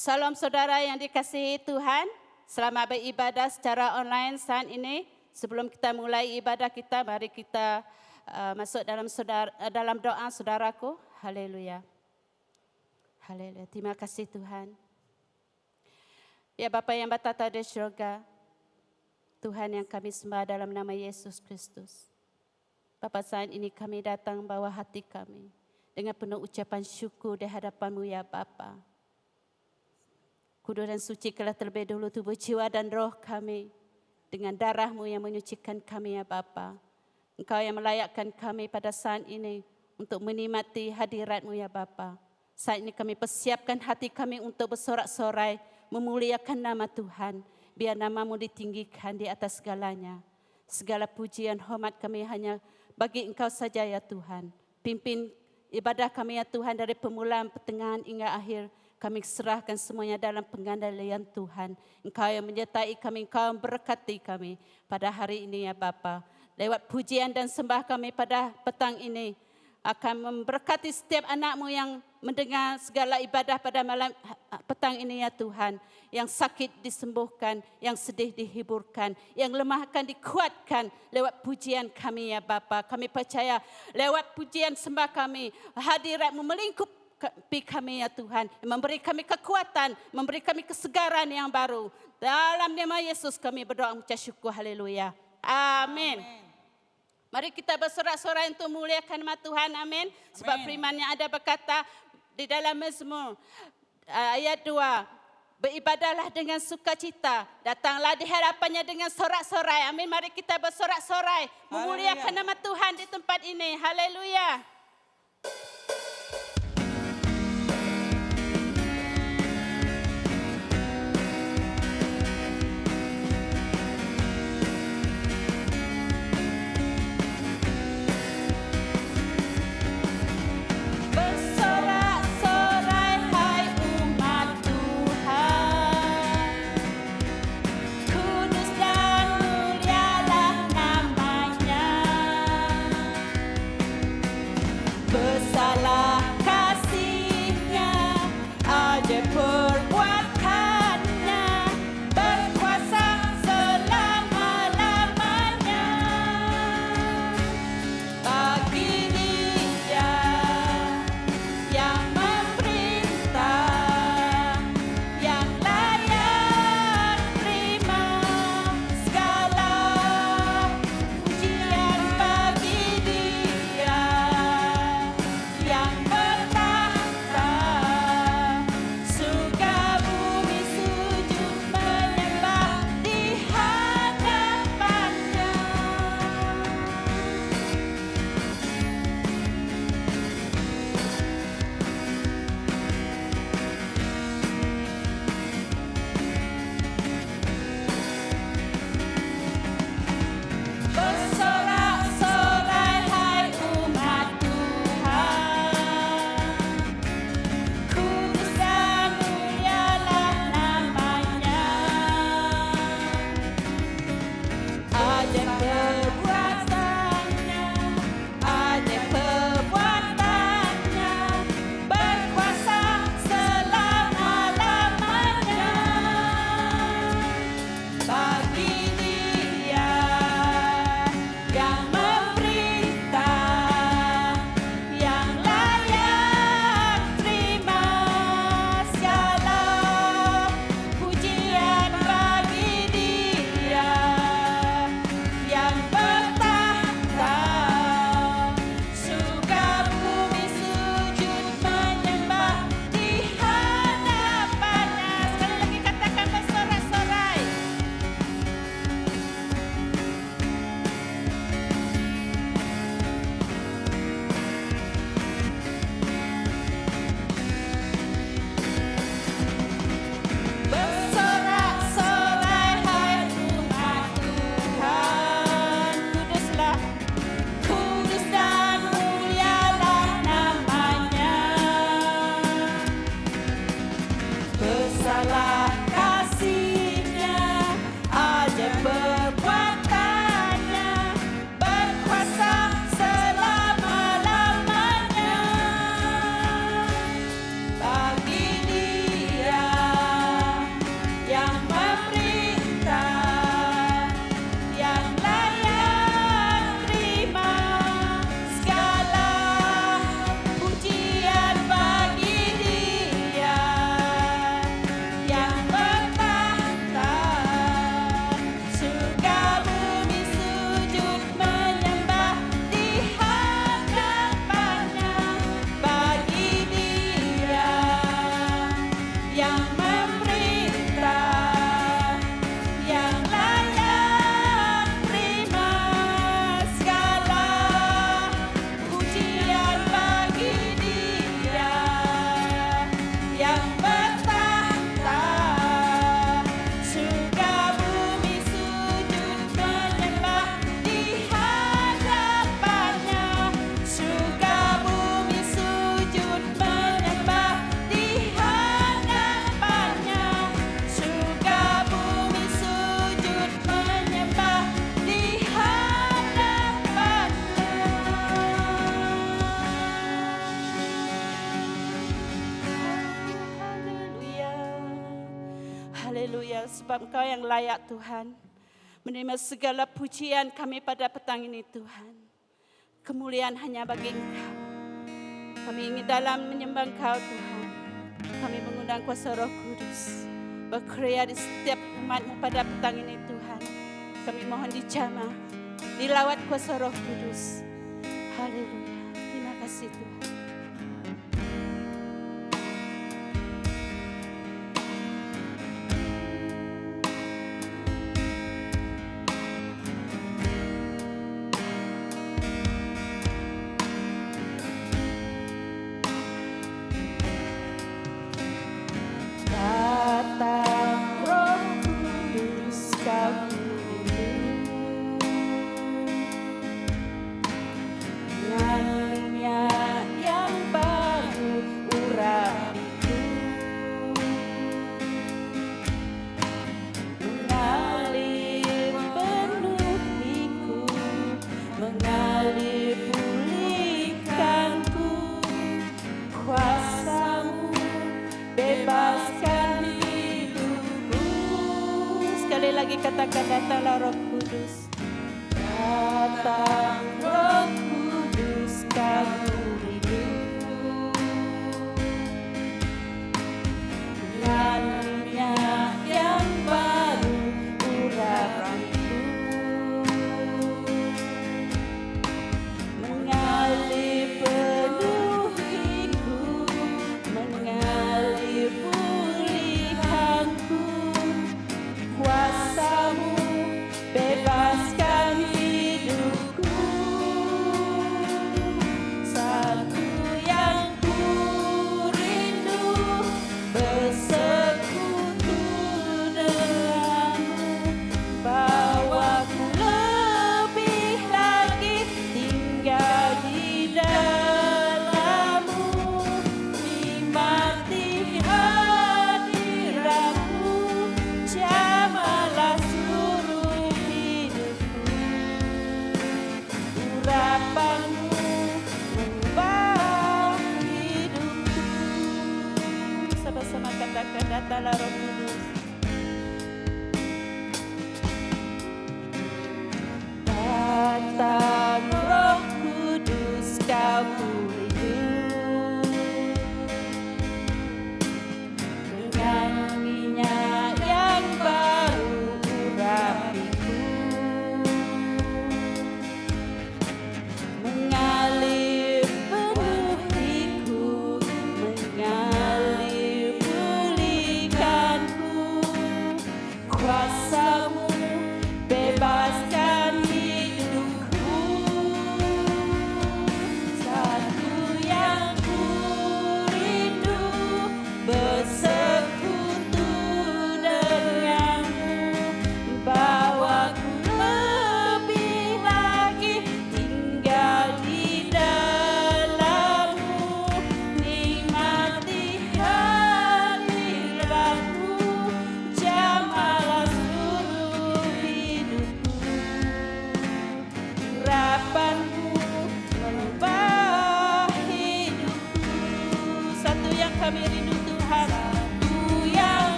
Salam saudara yang dikasihi Tuhan. Selamat beribadah secara online saat ini. Sebelum kita mulai ibadah kita, mari kita masuk dalam doa saudaraku. Haleluya. Haleluya. Terima kasih Tuhan. Ya Bapa yang bertata di syurga, Tuhan yang kami sembah dalam nama Yesus Kristus. Bapa, saat ini kami datang bawa hati kami dengan penuh ucapan syukur di hadapan-Mu ya Bapa. Kudus dan suci kelah terlebih dahulu tubuh, jiwa dan roh kami dengan darah-Mu yang menyucikan kami ya Bapa. Engkau yang melayakkan kami pada saat ini untuk menikmati hadirat-Mu ya Bapa. Saat ini kami persiapkan hati kami untuk bersorak-sorai memuliakan nama Tuhan. Biar nama-Mu ditinggikan di atas segalanya. Segala pujian hormat kami hanya bagi Engkau saja ya Tuhan. Pimpin ibadah kami ya Tuhan dari permulaan, pertengahan hingga akhir. Kami serahkan semuanya dalam pengendalian Tuhan. Engkau yang menyertai kami, Engkau yang berkati kami pada hari ini ya Bapa. Lewat pujian dan sembah kami pada petang ini akan memberkati setiap anak-Mu yang mendengar segala ibadah pada malam petang ini ya Tuhan. Yang sakit disembuhkan, yang sedih dihiburkan, yang lemah akan dikuatkan lewat pujian kami ya Bapa. Kami percaya lewat pujian sembah kami, hadirat-Mu melingkup kami ya Tuhan, memberi kami kekuatan, memberi kami kesegaran yang baru. Dalam nama Yesus kami berdoa mengucap syukur. Haleluya. Amin. Mari kita bersorak-sorai untuk muliakan nama Tuhan. Amin. Sebab firman-Nya ada berkata di dalam Mazmur ayat 2, beribadahlah dengan sukacita, datanglah di hadapannya dengan sorak-sorai. Amin. Mari kita bersorak-sorai memuliakan nama Tuhan di tempat ini. Haleluya. sebab Engkau yang layak Tuhan. Menerima segala pujian kami pada petang ini Tuhan. Kemuliaan hanya bagi Engkau. Kami ingin dalam menyembah Engkau Tuhan. Kami mengundang kuasa Roh Kudus berkarya di setiap umat-Mu pada petang ini Tuhan. Kami mohon dijamah, dilawat kuasa Roh Kudus. Haleluya. Terima kasih Tuhan. Yang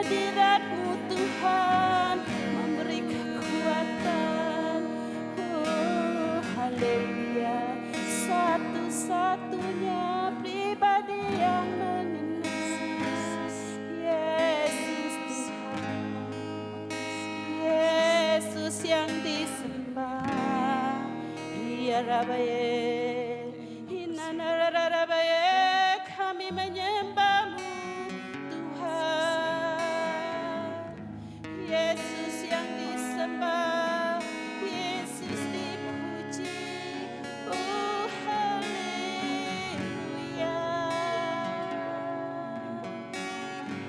hadirat-Mu Tuhan memberi kekuatan. Oh, haleluya. Satu-satunya pribadi yang mengenal Yesus Tuhan, Yesus yang disembah. Ya Rabaye, Hinanararabaye, kami menyembah-Mu Tuhan. Yesus yang disembah, Yesus dipuji. Oh haleluya,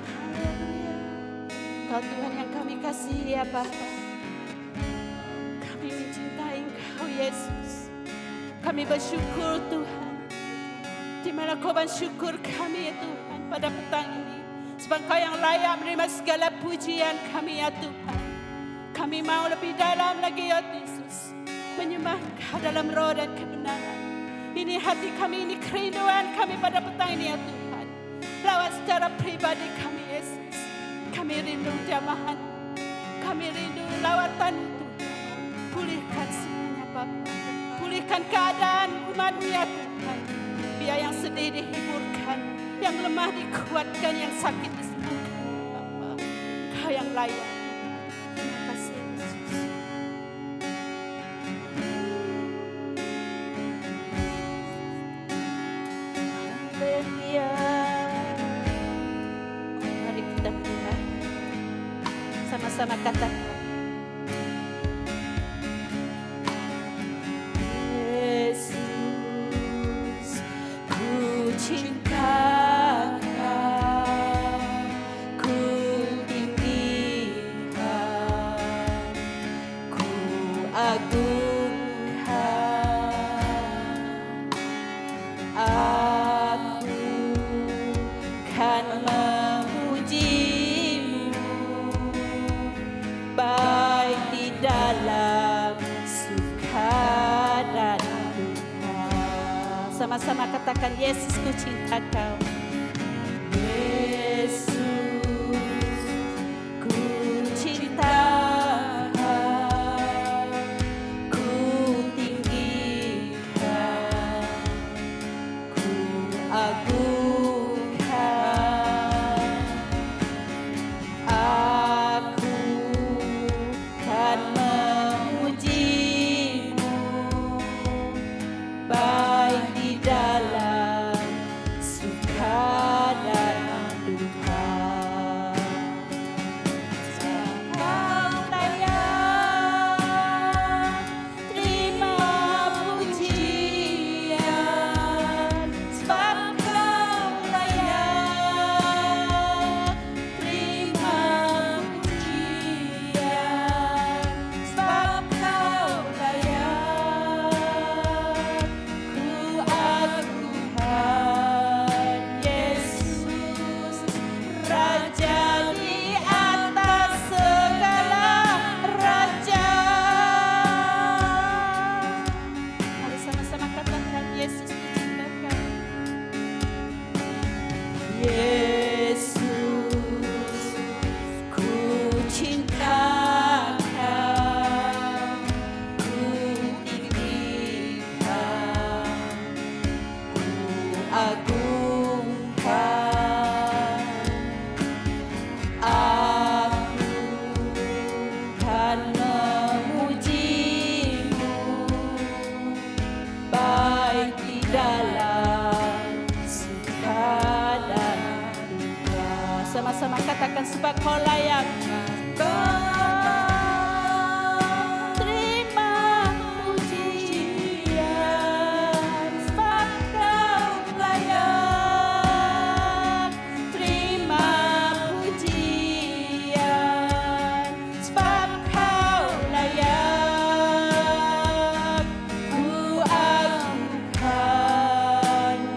haleluya. Kau Tuhan yang kami kasihi ya Bapa. Kami mencintai Engkau Yesus. Kami bersyukur Tuhan. Di mana Kau bersyukur kami ya Tuhan pada petang ini. Sebab Kau yang layak menerima segala pujian kami ya Tuhan. Kami mau lebih dalam lagi ya Yesus, menyembah Kau dalam roh dan kebenaran. Ini hati kami, ini kerinduan kami pada petang ini ya Tuhan. Lawat secara pribadi kami Yesus. Kami rindu jamahan, kami rindu lawatan Tuhan. Pulihkan semuanya Bapa. Pulihkan keadaan umat-Mu ya Tuhan. Biar yang sedih dihiburkan, yang lemah dikuatkan, yang sakit disembuhkan Bapa. Kau yang layak. Terima kasih Yesus. Haleluya. Mari kita Tuhan sama-sama katakan. Yesus, ku cinta Kau, ku tinggikan, ku agungkan. Aku kan memuji-Mu, baik di dalam suka dan duka. Sama-sama katakan, Yesus ku cinta Kau. Yesus, ku cinta Kau, ku tinggikan, ku agungkan. Aku kan memuji-Mu, baik di dalam suka dan duka. Kau layak terima pujian, sebab Kau layak terima pujian, sebab Kau layak. Ku agungkan Yesus, Raja di atas segala raja. Mari sama-sama katakan, Yesus ku cinta Kau. Yesus, ku cinta Kau, ku tinggikan, ku agungkan. Aku kan memuji-Mu, baik di dalam suka dan duka. Sama-sama katakan, sebab Kau layak. Terima pujian, sebab Kau layak. Terima pujian, sebab Kau layak. Ku agungkan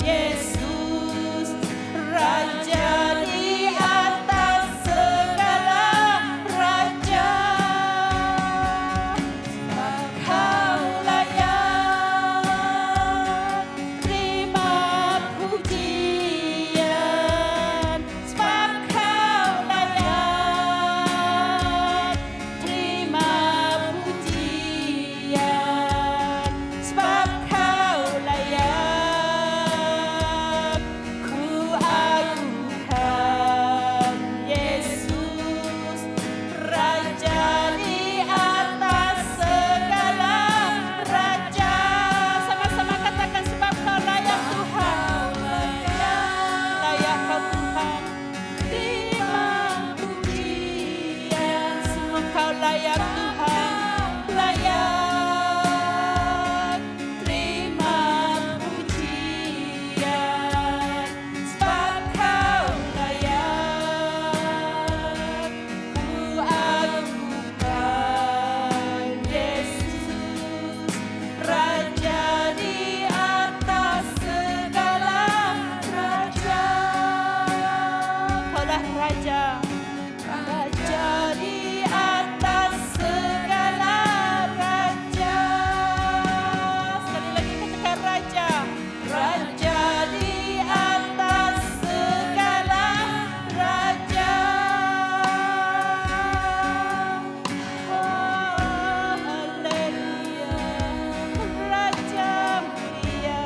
Yesus, Raja di atas segala raja. layak Tuhan, layak terima pujian, sebab Kau layak ku agungkan Yesus, Raja di atas segala raja. Kaulah Raja, Raja di atas segala raja. Sekali lagi katakan Raja, Raja di atas segala raja. Haleluya, Raja mulia,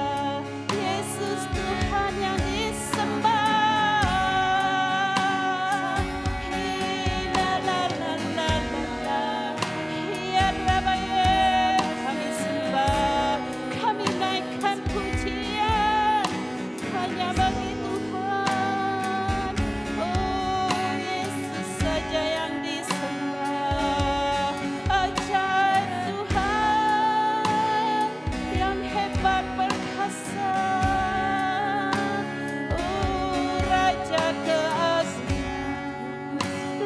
Yesus Tuhan yang disembah. La la la la la, ya Rabbi, kami sembah, kami naikkan pujian hanya bagi Tuhan. Oh, Yesus saja yang disembah. Ajaib Tuhan yang hebat perkasa. Oh, Raja keagungan,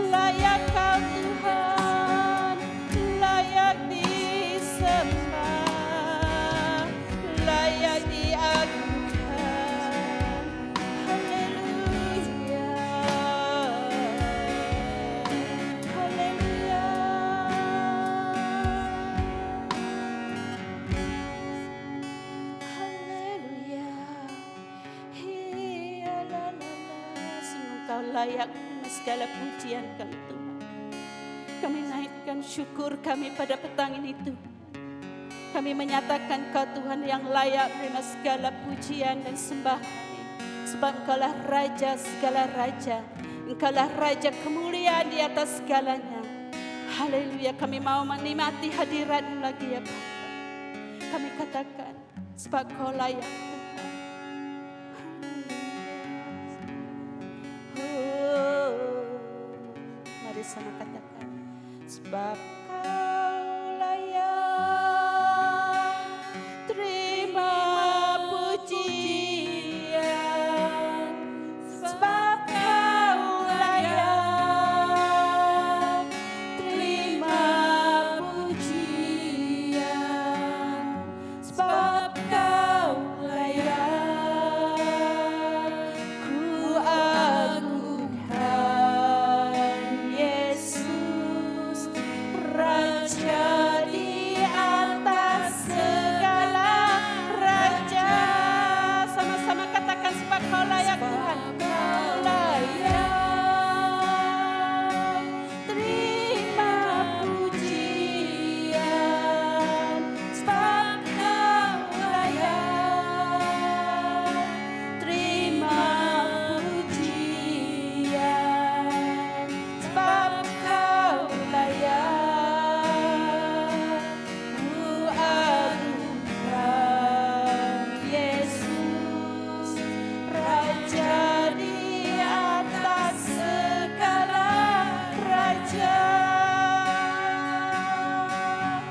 layak Kau Tuhan, layak disembah, layak diagungkan. Haleluya, haleluya. Haleluya. Hiya la la la. Sungguh Kau layak menerima segala pujian kami Tuhan. Kami naikkan syukur kami pada petang ini Tuhan. Kami menyatakan Kau Tuhan yang layak menerima segala pujian dan sembah kami. Sebab Engkaulah Raja segala raja. Engkaulah Raja kemuliaan di atas segalanya. Haleluya, kami mau menikmati hadirat-Mu lagi ya Bapa. Kami katakan sebab Kau layak Tuhan. Oh, mari sama katakan sebab Kau layak terima pujian, sebab Kau layak terima pujian, sebab Kau layak ku agungkan Yesus, Raja di atas segala raja. Sama-sama katakan sebab Kau layak Tuhan. Kau layak terima pujian, sebab Kau layak terima pujian, sebab Kau layak ku agungkan Yesus, Raja di atas segala raja.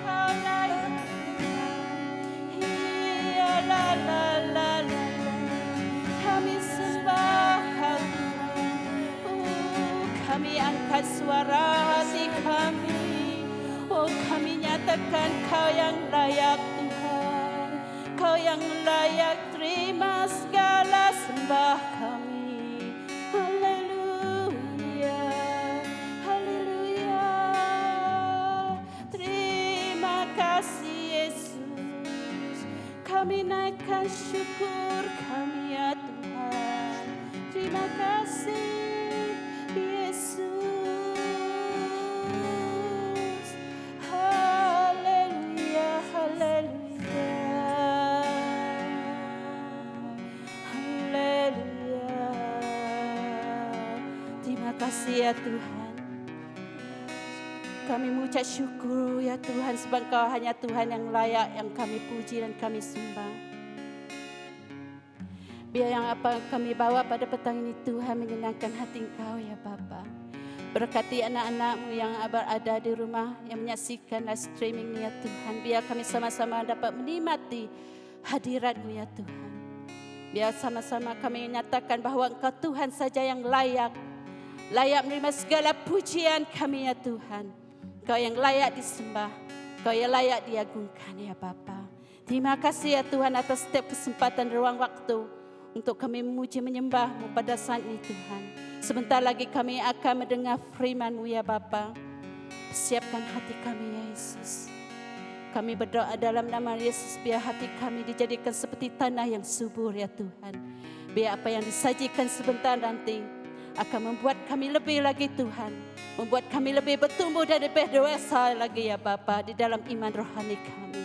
Kau layak Tuhan. Iya la la la la la. Kami sembah Kau Tuhan. Kami angkat suara hati kami. Oh, kami nyatakan Kau yang layak Tuhan. Kau yang layak terima segala sembah kami. Haleluya, haleluya. Terima kasih Yesus. Kami naikkan syukur kami ya Tuhan. Terima kasih Yesus. Haleluya, haleluya. Haleluya. Terima kasih ya Tuhan. Kami mengucap syukur ya Tuhan, sebab Kau hanya Tuhan yang layak yang kami puji dan kami sembah. Biar yang apa kami bawa pada petang ini Tuhan menyenangkan hati Engkau ya Bapa. Berkati anak-anak-Mu yang berada di rumah, yang menyaksikan live streaming ya Tuhan. Biar kami sama-sama dapat menikmati hadirat-Mu ya Tuhan. Biar sama-sama kami menyatakan bahwa Engkau Tuhan saja yang layak menerima segala pujian kami ya Tuhan. Engkau yang layak disembah, Engkau yang layak diagungkan ya Bapa. Terima kasih ya Tuhan atas setiap kesempatan ruang waktu untuk kami memuji menyembah-Mu pada saat ini Tuhan. Sebentar lagi kami akan mendengar firman-Mu ya Bapa. Siapkan hati kami ya Yesus. Kami berdoa dalam nama Yesus, biar hati kami dijadikan seperti tanah yang subur ya Tuhan. Biar apa yang disajikan sebentar nanti akan membuat kami lebih lagi Tuhan. Membuat kami lebih bertumbuh dan lebih dewasa lagi ya Bapa di dalam iman rohani kami.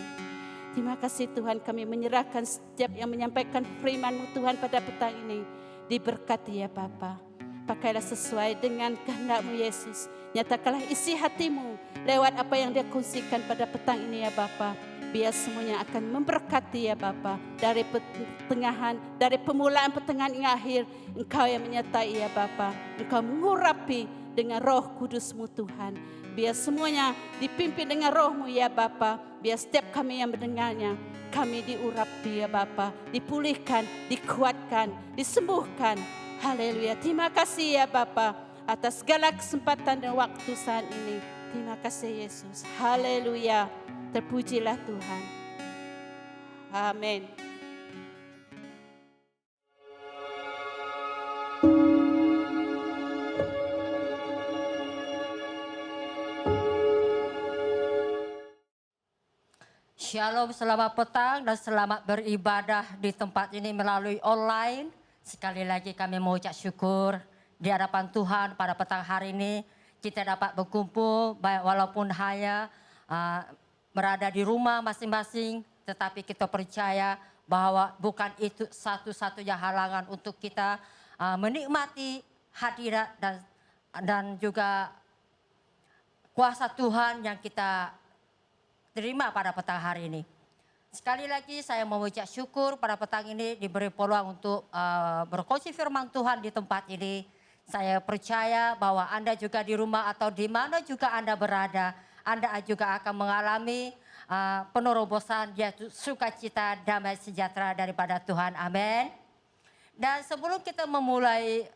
Terima kasih Tuhan, kami menyerahkan setiap yang menyampaikan firman-Mu Tuhan pada petang ini. Diberkati ya Bapa. Pakailah sesuai dengan kehendak-Mu Yesus. Nyatakanlah isi hati-Mu lewat apa yang Dia kongsikan pada petang ini ya Bapa. Biar semuanya akan memberkati ya Bapa. Dari pertengahan, dari permulaan, pertengahan hingga akhir, Engkau yang menyertai ya Bapa. Engkau mengurapi dengan Roh Kudus-Mu Tuhan. Biar semuanya dipimpin dengan Roh-Mu ya Bapa. Biar setiap kami yang mendengarnya, kami diurapi ya Bapa. Dipulihkan, dikuatkan, disembuhkan. Haleluya. Terima kasih ya Bapa atas segala kesempatan dan waktu saat ini. Terima kasih Yesus. Haleluya. Terpujilah Tuhan. Amin. Shalom, selamat petang dan selamat beribadah di tempat ini melalui online. Sekali lagi kami mengucap syukur di hadapan Tuhan pada petang hari ini. Kita dapat berkumpul walaupun hanya berada di rumah masing-masing. Tetapi kita percaya bahwa bukan itu satu-satunya halangan untuk kita menikmati hadirat dan juga kuasa Tuhan yang kita terima pada petang hari ini. Sekali lagi saya mengucap syukur pada petang ini diberi peluang untuk berkongsi firman Tuhan di tempat ini. Saya percaya bahwa Anda juga di rumah atau di mana juga Anda berada, Anda juga akan mengalami penerobosan, yaitu sukacita, damai sejahtera daripada Tuhan. Amin. Dan sebelum kita memulai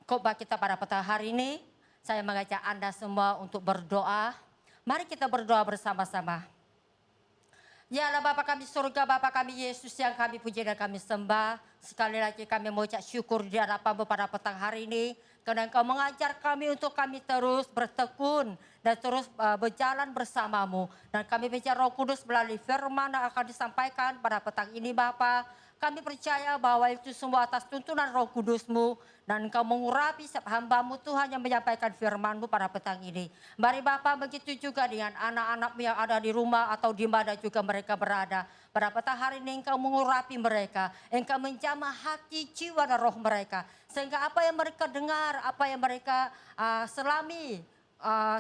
khotbah kita pada petang hari ini, saya mengajak Anda semua untuk berdoa. Mari kita berdoa bersama-sama. Ya Allah Bapa kami surga, Bapa kami Yesus yang kami puji dan kami sembah. Sekali lagi kami mengucap syukur di hadapan-Mu pada petang hari ini. Karena Engkau mengajar kami untuk kami terus bertekun dan terus berjalan bersama-Mu. Dan kami bicara Roh Kudus melalui firman yang akan disampaikan pada petang ini Bapa. Kami percaya bahwa itu semua atas tuntunan Roh Kudus-Mu. Dan Engkau mengurapi setiap hamba-Mu Tuhan yang menyampaikan firman-Mu pada petang ini. Mari Bapa begitu juga dengan anak-anak-Mu yang ada di rumah atau di mana juga mereka berada. Pada petang hari ini Engkau mengurapi mereka. Engkau menjamah hati, jiwa dan roh mereka. Sehingga apa yang mereka dengar, apa yang mereka selami.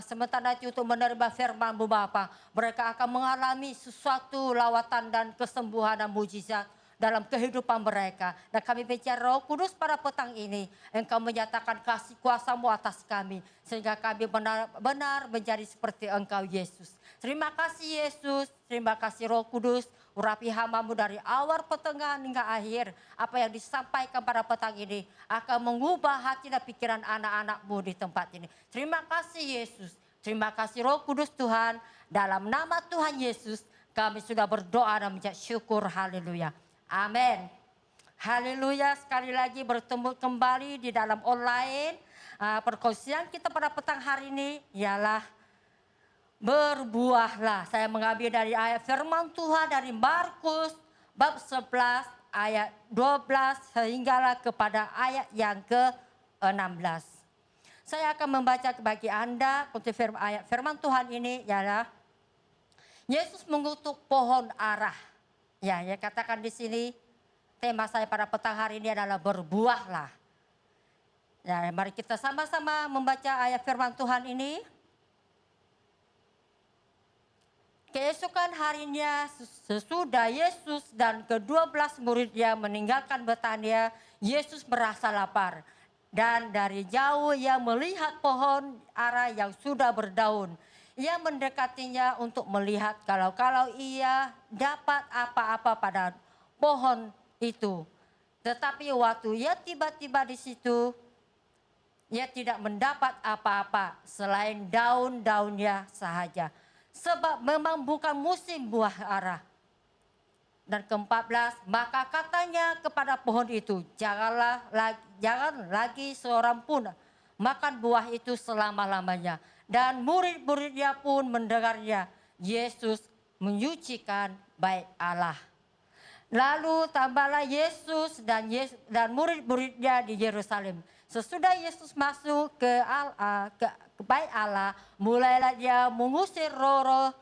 Sementara itu untuk menerima firman-Mu Bapa. Mereka akan mengalami sesuatu lawatan dan kesembuhan dan mujizat dalam kehidupan mereka. Dan kami bicara Roh Kudus pada petang ini. Engkau menyatakan kasih kuasa-Mu atas kami. Sehingga kami benar-benar menjadi seperti Engkau Yesus. Terima kasih Yesus. Terima kasih Roh Kudus. Urapi hamba-Mu dari awal pertengahan hingga akhir. Apa yang disampaikan pada petang ini akan mengubah hati dan pikiran anak-anak-Mu di tempat ini. Terima kasih Yesus. Terima kasih Roh Kudus Tuhan. Dalam nama Tuhan Yesus kami sudah berdoa dan mengucap syukur. Haleluya. Amin. Haleluya, sekali lagi bertemu kembali di dalam online. Perkongsian kita pada petang hari ini ialah berbuahlah. Saya mengambil dari ayat firman Tuhan dari Markus bab 11 ayat 12 sehinggalah kepada ayat yang ke-16. Saya akan membaca bagi Anda untuk ayat firman Tuhan ini ialah Yesus mengutuk pohon arah. Ya, katakan di sini tema saya pada petang hari ini adalah berbuahlah. Ya, mari kita sama-sama membaca ayat firman Tuhan ini. Keesokan harinya sesudah Yesus dan ke-12 muridnya meninggalkan Betania, Yesus merasa lapar. Dan dari jauh ia melihat pohon ara yang sudah berdaun. Ia mendekatinya untuk melihat kalau ia dapat apa-apa pada pohon itu. Tetapi waktu ia tiba-tiba di situ, ia tidak mendapat apa-apa selain daun-daunnya sahaja. Sebab memang bukan musim buah ara. Dan ke-14, maka katanya kepada pohon itu, jangan lagi seorang pun makan buah itu selama-lamanya. Dan murid-muridnya pun mendengarnya, Yesus menyucikan bait Allah. Lalu tambahlah Yesus dan murid-muridnya di Yerusalem. Sesudah Yesus masuk ke bait Allah, mulailah dia mengusir roh-roh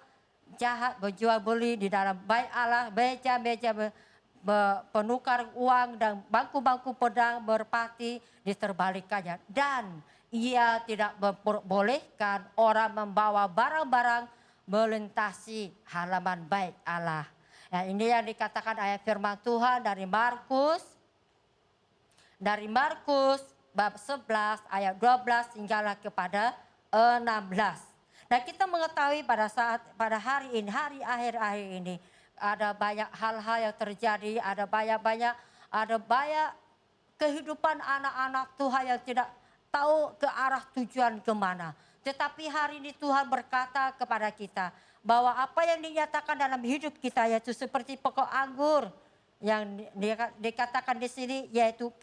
jahat berjual beli di dalam bait Allah, meja-meja penukar uang dan bangku-bangku pedang merpati diterbalikannya. Dan ia tidak memperbolehkan orang membawa barang-barang melintasi halaman bait Allah. Nah, ini yang dikatakan ayat firman Tuhan dari Markus bab 11 ayat 12 hingga kepada 16. Nah, kita mengetahui pada hari akhir-akhir ini ada banyak hal-hal yang terjadi, ada banyak kehidupan anak-anak Tuhan yang tidak tahu ke arah tujuan kemana. Tetapi hari ini Tuhan berkata kepada kita bahwa apa yang dinyatakan dalam hidup kita yaitu seperti pokok anggur yang dikatakan di sini, yaitu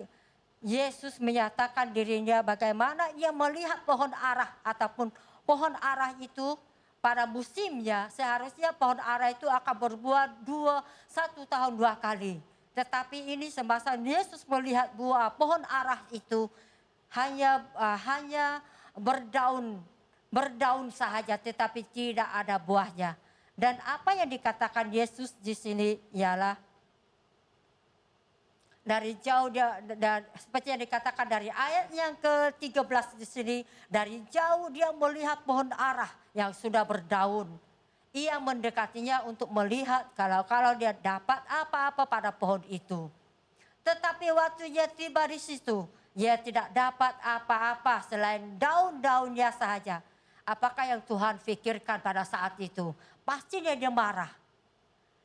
Yesus menyatakan dirinya bagaimana ia melihat pohon ara ataupun pohon ara itu pada musimnya seharusnya pohon ara itu akan berbuah 1 tahun 2 kali. Tetapi ini semasa Yesus melihat buah pohon ara itu hanya berdaun sahaja tetapi tidak ada buahnya. Dan apa yang dikatakan Yesus di sini ialah dari jauh dan seperti yang dikatakan dari ayat yang ke-13 di sini, dari jauh dia melihat pohon ara yang sudah berdaun. Ia mendekatinya untuk melihat kalau dia dapat apa-apa pada pohon itu. Tetapi waktu dia tiba di situ, ia tidak dapat apa-apa selain daun-daunnya sahaja. Apakah yang Tuhan pikirkan pada saat itu? Pastinya dia marah.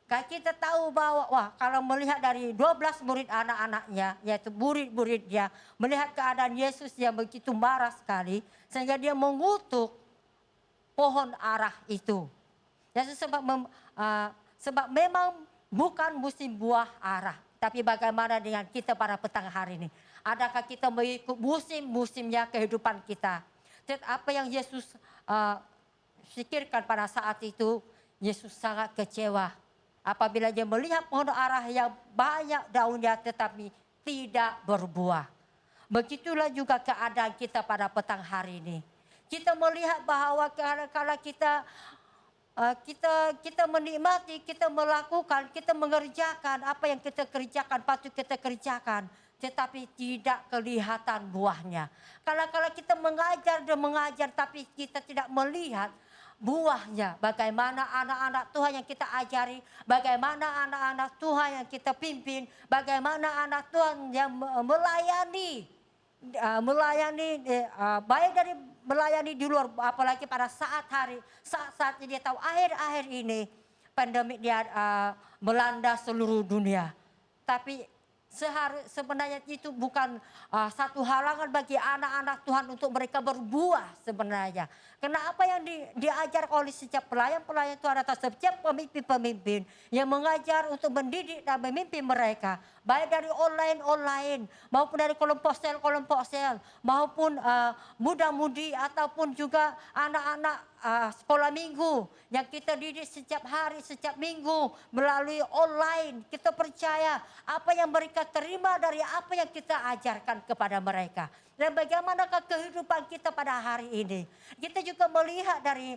Karena kita tahu bahwa kalau melihat dari 12 murid anak-anaknya, yaitu murid-muridnya, melihat keadaan Yesus yang begitu marah sekali, sehingga dia mengutuk pohon ara itu. Yesus sebab memang bukan musim buah ara, tapi bagaimana dengan kita pada petang hari ini? Adakah kita mengikut musim-musimnya kehidupan kita? Apa yang Yesus pikirkan pada saat itu, Yesus sangat kecewa. Apabila dia melihat pohon ara yang banyak daunnya tetapi tidak berbuah. Begitulah juga keadaan kita pada petang hari ini. Kita melihat bahwa kalau kita menikmati, kita melakukan, kita mengerjakan apa yang kita kerjakan, patut kita kerjakan. Tetapi tidak kelihatan buahnya. Kalau kita mengajar dan mengajar tapi kita tidak melihat buahnya, bagaimana anak-anak Tuhan yang kita ajari, bagaimana anak-anak Tuhan yang kita pimpin, bagaimana anak Tuhan yang melayani baik dari melayani di luar, apalagi pada saat dia tahu akhir-akhir ini pandemi dia melanda seluruh dunia. Tapi sebenarnya itu bukan satu halangan bagi anak-anak Tuhan untuk mereka berbuah sebenarnya. Karena apa yang diajar oleh setiap pelayan-pelayan Tuhan atau setiap pemimpin-pemimpin yang mengajar untuk mendidik dan memimpin mereka. Baik dari online maupun dari kelompok sel, maupun muda-mudi ataupun juga anak-anak sekolah minggu yang kita didik setiap hari, setiap minggu melalui online. Kita percaya apa yang mereka terima dari apa yang kita ajarkan kepada mereka. Dan bagaimanakah kehidupan kita pada hari ini? Kita juga melihat dari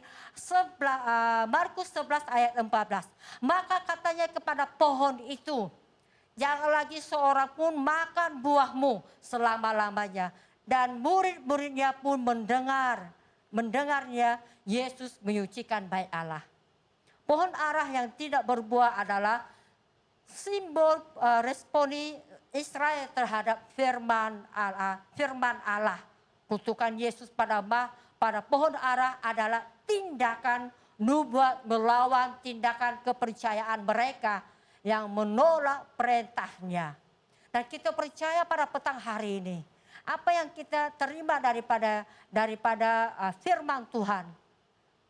Markus 11 ayat 14. Maka katanya kepada pohon itu, jangan lagi seorang pun makan buahmu selama-lamanya. Dan murid-muridnya pun mendengarnya Yesus menyucikan bait Allah. Pohon ara yang tidak berbuah adalah simbol Israel terhadap firman Allah. Kutukan Yesus pada pohon ara adalah tindakan nubuat melawan tindakan kepercayaan mereka yang menolak perintahnya. Dan kita percaya pada petang hari ini, apa yang kita terima daripada firman Tuhan,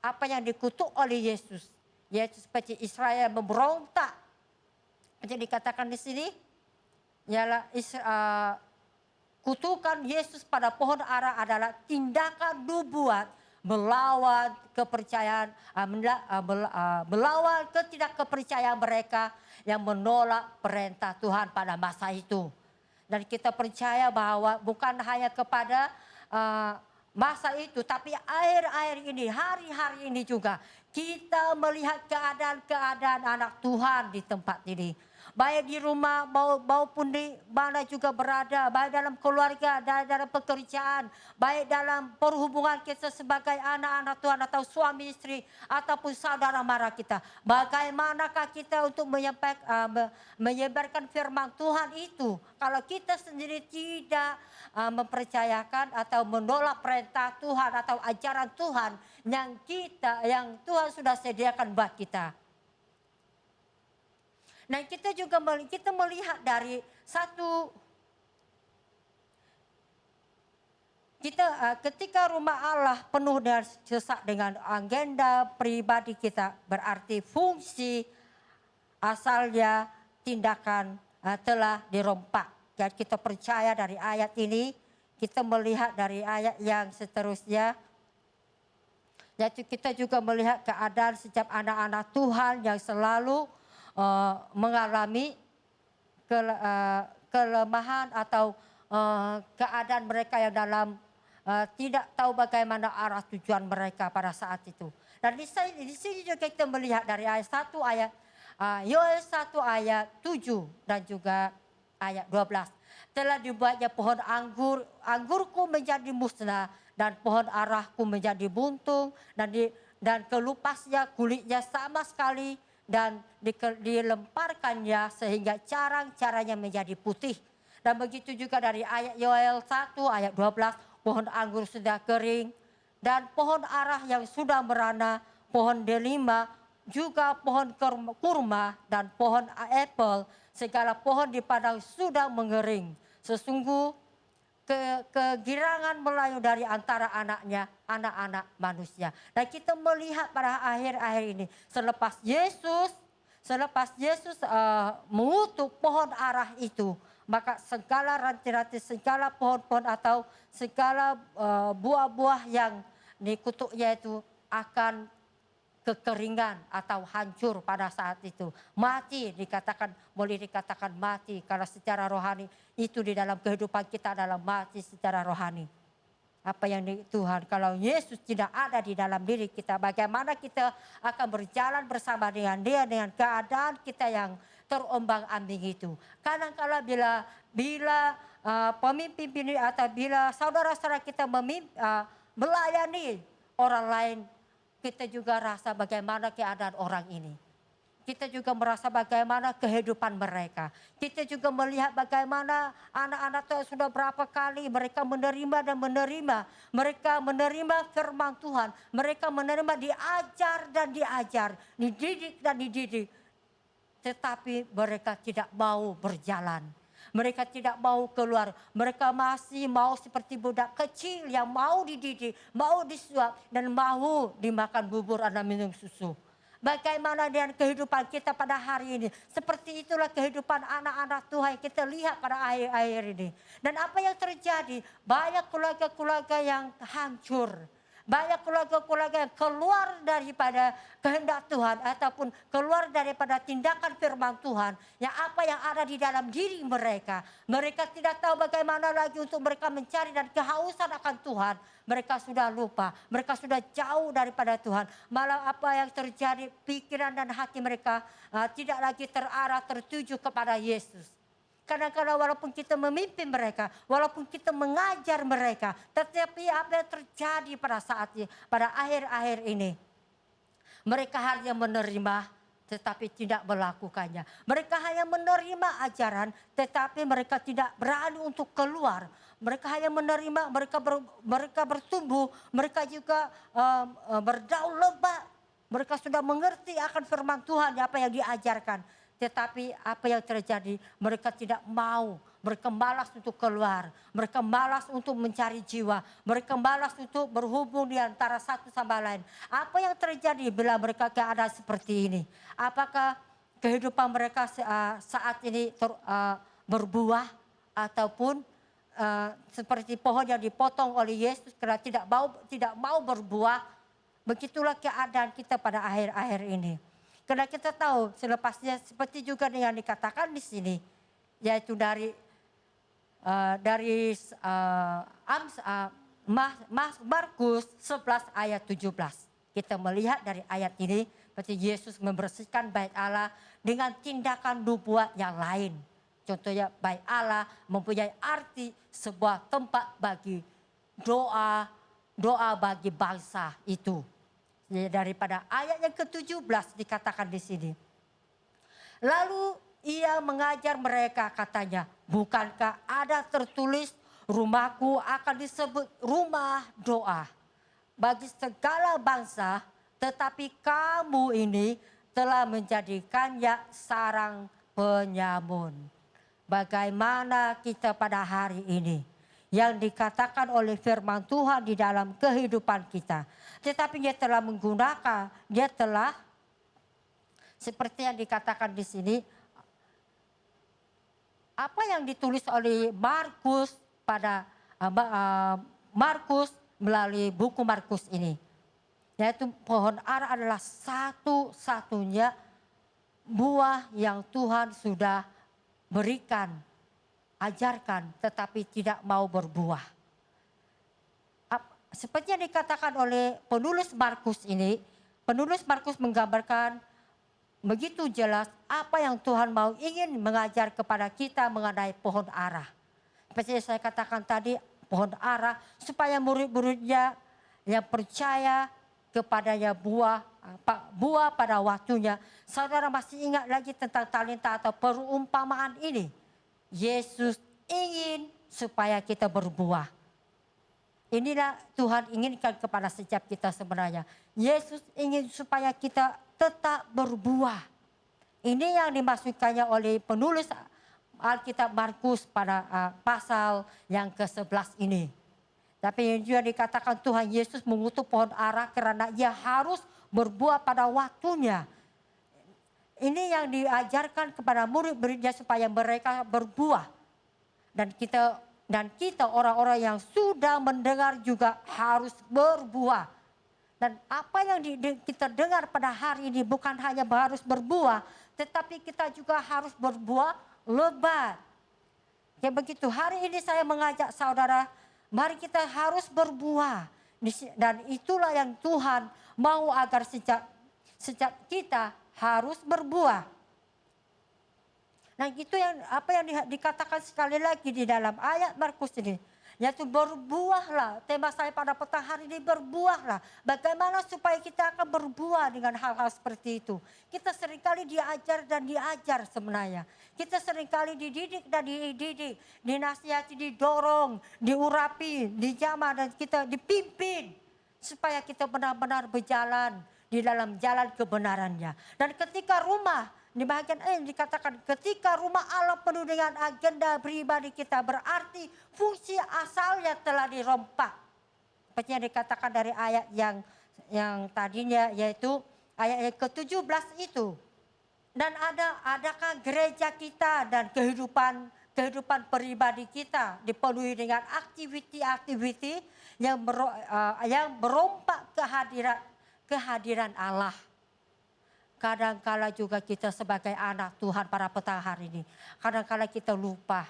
apa yang dikutuk oleh Yesus, yaitu seperti Israel memberontak. Jadi dikatakan di sini, ialah kutukan Yesus pada pohon ara adalah tindakan nubuat melawan kepercayaan, melawan ketidakkepercayaan mereka yang menolak perintah Tuhan pada masa itu. Dan kita percaya bahwa bukan hanya kepada masa itu, tapi akhir-akhir ini, hari-hari ini juga kita melihat keadaan-keadaan anak Tuhan di tempat ini. Baik di rumah maupun di mana juga berada, baik dalam keluarga, dalam pekerjaan, baik dalam perhubungan kita sebagai anak-anak Tuhan atau suami istri ataupun saudara mara kita. Bagaimanakah kita untuk menyebarkan firman Tuhan itu kalau kita sendiri tidak mempercayakan atau menolak perintah Tuhan atau ajaran Tuhan yang Tuhan sudah sediakan buat kita. Nah, kita juga melihat dari ketika rumah Allah penuh dan sesak dengan agenda pribadi kita, berarti fungsi asalnya tindakan telah dirompak. Dan kita percaya dari ayat ini, kita melihat dari ayat yang seterusnya, yaitu kita juga melihat keadaan setiap anak-anak Tuhan yang selalu mengalami kelemahan atau keadaan mereka yang dalam tidak tahu bagaimana arah tujuan mereka pada saat itu. Dan di sini juga kita melihat dari ayat 1 Yoel 1 ayat 7 dan juga ayat 12. Telah dibuatnya pohon anggurku menjadi musnah dan pohon arahku menjadi buntung dan kelupasnya kulitnya sama sekali dan dilemparkannya sehingga carang-caranya menjadi putih. Dan begitu juga dari ayat Yoel 1 ayat 12, pohon anggur sudah kering dan pohon arah yang sudah merana, pohon delima, juga pohon kurma dan pohon apel, segala pohon di padang sudah mengering. Sesungguh kegirangan melayang dari antara anak-anak manusia. Dan kita melihat pada akhir-akhir ini, selepas Yesus mengutuk pohon arah itu, maka segala ranti-ranti, segala pohon-pohon atau segala buah-buah yang dikutuknya itu akan kekeringan atau hancur pada saat itu. Mati boleh dikatakan mati karena secara rohani itu di dalam kehidupan kita adalah mati secara rohani. Apa yang Tuhan, kalau Yesus tidak ada di dalam diri kita, bagaimana kita akan berjalan bersama dengan Dia dengan keadaan kita yang terombang-ambing itu. Kadang-kala bila pemimpin ini atau bila saudara-saudara kita melayani orang lain, kita juga rasa bagaimana keadaan orang ini. Kita juga merasa bagaimana kehidupan mereka. Kita juga melihat bagaimana anak-anak Tuhan sudah berapa kali mereka menerima dan menerima. Mereka menerima firman Tuhan. Mereka menerima diajar dan diajar. Dididik dan dididik. Tetapi mereka tidak mau berjalan. Mereka tidak mau keluar. Mereka masih mau seperti budak kecil yang mau dididik, mau disuap, dan mau dimakan bubur dan minum susu. Bagaimana dengan kehidupan kita pada hari ini? Seperti itulah kehidupan anak-anak Tuhan yang kita lihat pada akhir-akhir ini. Dan apa yang terjadi? Banyak keluarga-keluarga yang hancur. Banyak keluarga-keluarga yang keluar daripada kehendak Tuhan ataupun keluar daripada tindakan firman Tuhan. Yang apa yang ada di dalam diri mereka. Mereka tidak tahu bagaimana lagi untuk mereka mencari dan kehausan akan Tuhan. Mereka sudah lupa, mereka sudah jauh daripada Tuhan. Malah apa yang terjadi, pikiran dan hati mereka tidak lagi terarah tertuju kepada Yesus. Kadang-kadang walaupun kita memimpin mereka, walaupun kita mengajar mereka, tetapi apa yang terjadi pada akhir-akhir ini, mereka hanya menerima tetapi tidak melakukannya. Mereka hanya menerima ajaran, tetapi mereka tidak berani untuk keluar. Mereka hanya menerima, mereka bertumbuh, mereka juga berdaun lebat. Mereka sudah mengerti akan firman Tuhan, apa yang diajarkan. Tetapi apa yang terjadi, mereka tidak mau. Mereka malas untuk keluar. Mereka malas untuk mencari jiwa. Mereka malas untuk berhubung di antara satu sama lain. Apa yang terjadi bila mereka keadaan seperti ini? Apakah kehidupan mereka saat ini berbuah ataupun seperti pohon yang dipotong oleh Yesus karena tidak mau berbuah? Begitulah keadaan kita pada akhir-akhir ini. Karena kita tahu selepasnya seperti juga yang dikatakan di sini, yaitu dari Markus 11 ayat 17. Kita melihat dari ayat ini seperti Yesus membersihkan bait Allah dengan tindakan nubuat yang lain. Contohnya bait Allah mempunyai arti sebuah tempat bagi doa bagi bangsa itu. Daripada ayat yang ke-17 dikatakan di sini. Lalu ia mengajar mereka, katanya, bukankah ada tertulis rumahku akan disebut rumah doa bagi segala bangsa, tetapi kamu ini telah menjadikannya sarang penyamun. Bagaimana kita pada hari ini yang dikatakan oleh firman Tuhan di dalam kehidupan kita. Tetapi dia telah menggunakan, dia telah seperti yang dikatakan di sini, apa yang ditulis oleh Markus pada Markus melalui buku Markus ini. Yaitu pohon ara adalah satu-satunya buah yang Tuhan sudah berikan, ajarkan, tetapi tidak mau berbuah. Seperti yang dikatakan oleh penulis Markus ini, penulis Markus menggambarkan begitu jelas apa yang Tuhan mau ingin mengajar kepada kita mengenai pohon ara. Seperti yang saya katakan tadi, pohon ara supaya murid-muridnya yang percaya kepadanya buah pada waktunya. Saudara masih ingat lagi tentang talenta atau perumpamaan ini? Yesus ingin supaya kita berbuah. Inilah Tuhan inginkan kepada setiap kita sebenarnya. Yesus ingin supaya kita tetap berbuah. Ini yang dimaksudkannya oleh penulis Alkitab Markus pada pasal yang ke-11 ini. Tapi yang juga dikatakan Tuhan Yesus mengutuk pohon ara karena ia harus berbuah pada waktunya. Ini yang diajarkan kepada murid-muridnya supaya mereka berbuah. Dan kita orang-orang yang sudah mendengar juga harus berbuah. Dan apa yang kita dengar pada hari ini bukan hanya harus berbuah, tetapi kita juga harus berbuah lebat. Ya begitu, hari ini saya mengajak saudara, mari kita harus berbuah. Dan itulah yang Tuhan mau agar sejak kita harus berbuah. Nah itu apa yang dikatakan sekali lagi di dalam ayat Markus ini. Yaitu berbuahlah, tema saya pada petang hari ini berbuahlah. Bagaimana supaya kita akan berbuah dengan hal-hal seperti itu. Kita seringkali diajar sebenarnya. Kita seringkali dididik dan dididik, dinasihati, didorong, diurapi, dijamah dan kita dipimpin. Supaya kita benar-benar berjalan di dalam jalan kebenarannya. Dan ketika di bagian ini dikatakan ketika rumah Allah penuh dengan agenda pribadi kita berarti fungsi asalnya telah dirompak. Seperti yang dikatakan dari ayat yang tadinya yaitu ayat yang ke-17 itu. Dan adakah gereja kita dan kehidupan pribadi kita dipenuhi dengan aktiviti-aktiviti yang merompak kehadiran Allah. Kadangkala juga kita sebagai anak Tuhan pada petang hari ini. Kadangkala kita lupa.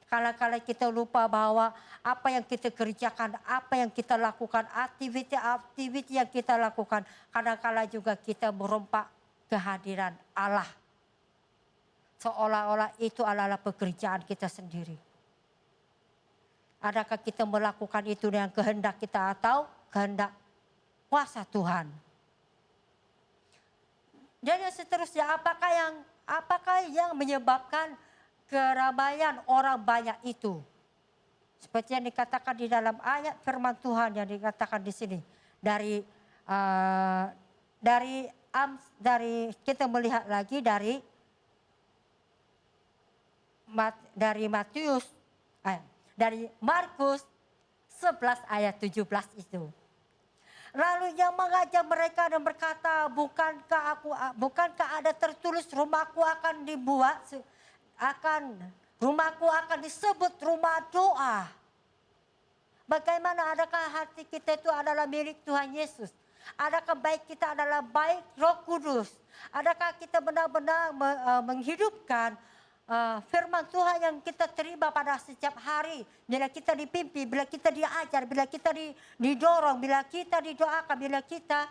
Kadangkala kita lupa bahwa apa yang kita kerjakan, apa yang kita lakukan, aktiviti yang kita lakukan. Kadangkala juga kita merompak kehadiran Allah. Seolah-olah itu adalah pekerjaan kita sendiri. Adakah kita melakukan itu dengan kehendak kita atau kehendak kuasa Tuhan? Dan yang seterusnya, apakah yang menyebabkan keramaian orang banyak itu? Seperti yang dikatakan di dalam ayat firman Tuhan yang dikatakan di sini. Dari kita melihat lagi dari Markus 11 ayat 17 itu. Lalu yang mengajar mereka dan berkata, bukankah ada tertulis rumahku akan disebut rumah doa. Bagaimana, adakah hati kita itu adalah milik Tuhan Yesus? Adakah baik kita adalah baik Roh Kudus? Adakah kita benar-benar menghidupkan firman Tuhan yang kita terima pada setiap hari? Bila kita dipimpin, bila kita diajar, bila kita didorong, bila kita didoakan, bila kita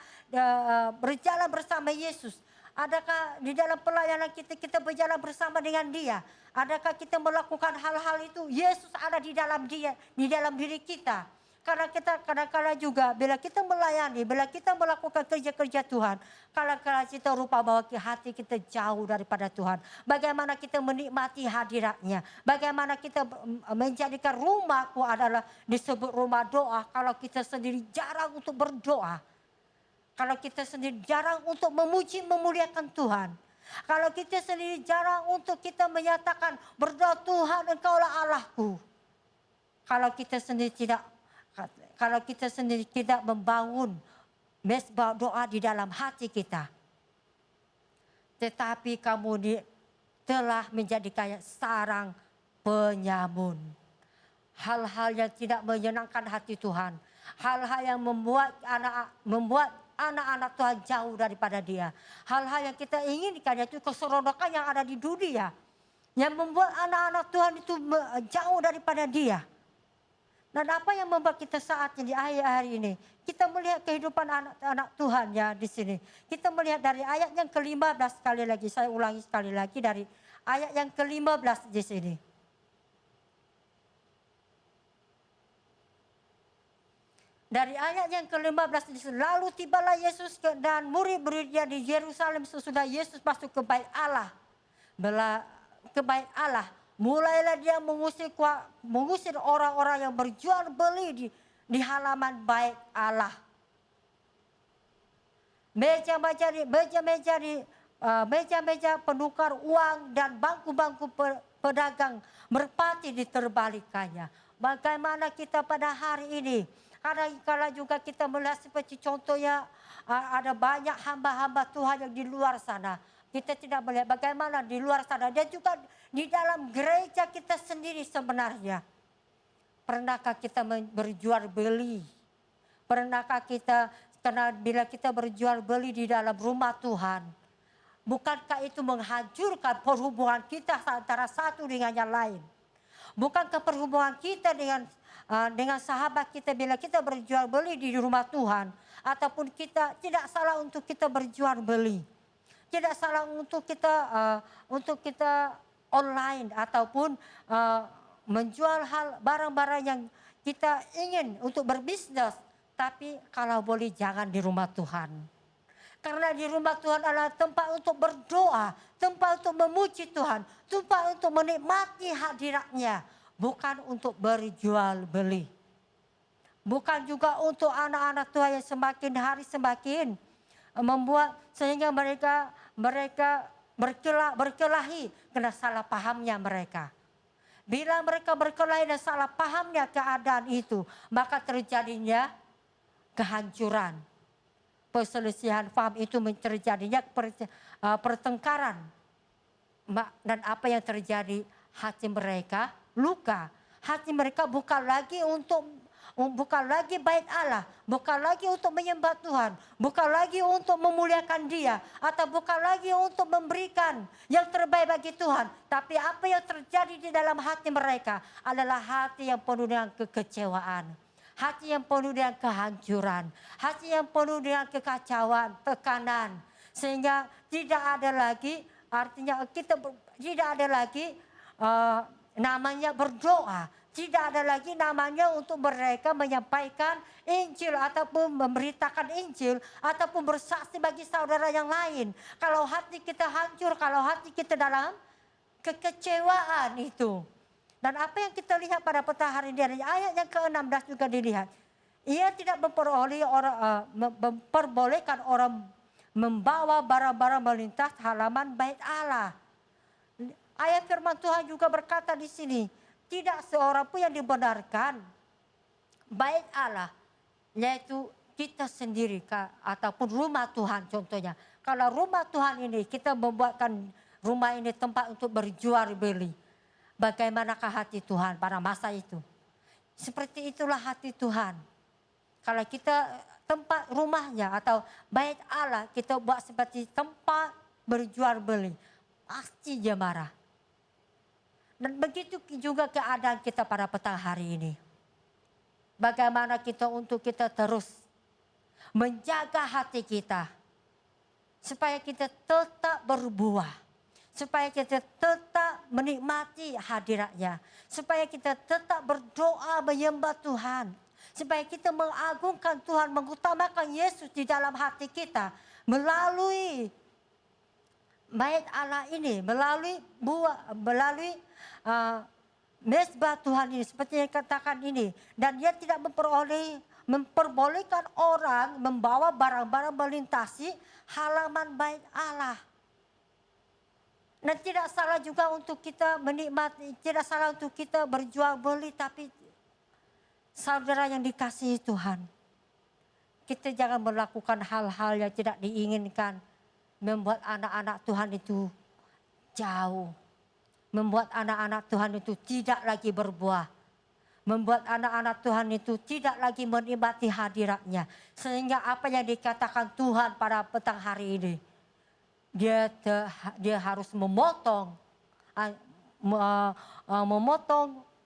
berjalan bersama Yesus. Adakah di dalam pelayanan kita berjalan bersama dengan Dia? Adakah kita melakukan hal-hal itu? Yesus ada di dalam diri kita. Karena kita kadang-kadang juga bila kita melayani, bila kita melakukan kerja-kerja Tuhan, kadang-kadang kita lupa bahwa hati kita jauh daripada Tuhan. Bagaimana kita menikmati hadiratnya. Bagaimana kita menjadikan rumahku adalah disebut rumah doa kalau kita sendiri jarang untuk berdoa. Kalau kita sendiri jarang untuk memuji, memuliakan Tuhan. Kalau kita sendiri jarang untuk kita menyatakan berdoa, Tuhan Engkaulah Allahku. Kalau kita sendiri tidak membangun mesbah doa di dalam hati kita. Tetapi kamu telah menjadi kayak sarang penyamun. Hal-hal yang tidak menyenangkan hati Tuhan. Hal-hal yang membuat anak-anak Tuhan jauh daripada Dia. Hal-hal yang kita inginkan, yaitu keseronokan yang ada di dunia. Yang membuat anak-anak Tuhan itu jauh daripada Dia. Dan apa yang membuat kita saat ini, di akhir hari ini, kita melihat kehidupan anak-anak Tuhan ya di sini. Kita melihat dari ayat yang ke-15 sekali lagi, saya ulangi sekali lagi dari ayat yang ke-15 di sini. Dari ayat yang ke-15 di sini, lalu tibalah Yesus dan murid-muridnya di Yerusalem sesudah Yesus masuk ke bait Allah. Mulailah dia mengusir orang-orang yang berjual beli di halaman bait Allah. Meja-meja penukar uang dan bangku-bangku pedagang merpati diterbalikannya. Bagaimana kita pada hari ini? Kadang-kala juga kita melihat seperti contohnya ada banyak hamba-hamba Tuhan yang di luar sana. Kita tidak melihat bagaimana di luar sana dan juga di dalam gereja kita sendiri sebenarnya. Pernahkah kita berjual beli? Pernahkah kita, karena bila kita berjual beli di dalam rumah Tuhan, bukankah itu menghancurkan perhubungan kita antara satu dengan yang lain? Bukankah perhubungan kita dengan sahabat kita bila kita berjual beli di rumah Tuhan, ataupun kita tidak salah untuk kita berjual beli, tidak salah untuk kita online ataupun menjual barang-barang yang kita ingin untuk berbisnis, tapi kalau boleh jangan di rumah Tuhan. Karena di rumah Tuhan adalah tempat untuk berdoa, tempat untuk memuji Tuhan, tempat untuk menikmati hadiratnya, bukan untuk berjual beli. Bukan juga untuk anak-anak Tuhan yang semakin hari semakin membuat sehingga mereka berkelahi karena salah pahamnya mereka. Bila mereka berkelahi dan salah pahamnya keadaan itu, maka terjadinya kehancuran. Perselisihan paham itu terjadinya pertengkaran. Dan apa yang terjadi? Hati mereka luka. Hati mereka bukan lagi bait Allah, bukan lagi untuk menyembah Tuhan, bukan lagi untuk memuliakan Dia, atau bukan lagi untuk memberikan yang terbaik bagi Tuhan. Tapi apa yang terjadi di dalam hati mereka adalah hati yang penuh dengan kekecewaan, hati yang penuh dengan kehancuran, hati yang penuh dengan kekacauan, tekanan, sehingga tidak ada lagi, artinya kita tidak ada lagi namanya berdoa. Tidak ada lagi namanya untuk mereka menyampaikan Injil ataupun memberitakan Injil ataupun bersaksi bagi saudara yang lain. Kalau hati kita hancur, kalau hati kita dalam kekecewaan itu. Dan apa yang kita lihat pada petang hari ini, ayat yang ke-16 juga dilihat. Ia tidak memperbolehkan orang membawa barang-barang melintas halaman bait Allah. Ayat firman Tuhan juga berkata di sini, tidak seorang pun yang dibenarkan bait Allah, yaitu kita sendiri ataupun rumah Tuhan contohnya. Kalau rumah Tuhan ini kita membuatkan rumah ini tempat untuk berjual beli. Bagaimanakah hati Tuhan pada masa itu? Seperti itulah hati Tuhan. Kalau kita tempat rumahnya atau bait Allah kita buat seperti tempat berjual beli, pasti dia marah. Dan begitu juga keadaan kita pada petang hari ini. Bagaimana kita untuk kita terus menjaga hati kita. Supaya kita tetap berbuah. Supaya kita tetap menikmati hadiratnya. Supaya kita tetap berdoa menyembah Tuhan. Supaya kita mengagungkan Tuhan, mengutamakan Yesus di dalam hati kita. Melalui bait Allah ini, melalui mezbah Tuhan ini, seperti yang katakan ini. Dan dia tidak memperbolehkan orang membawa barang-barang melintasi halaman bait Allah. Dan tidak salah juga untuk kita menikmati, tidak salah untuk kita berjual beli, tapi saudara yang dikasihi Tuhan, kita jangan melakukan hal-hal yang tidak diinginkan, membuat anak-anak Tuhan itu jauh. Membuat anak-anak Tuhan itu tidak lagi berbuah. Membuat anak-anak Tuhan itu tidak lagi menikmati hadiratnya. Sehingga apa yang dikatakan Tuhan pada petang hari ini. Dia harus memotong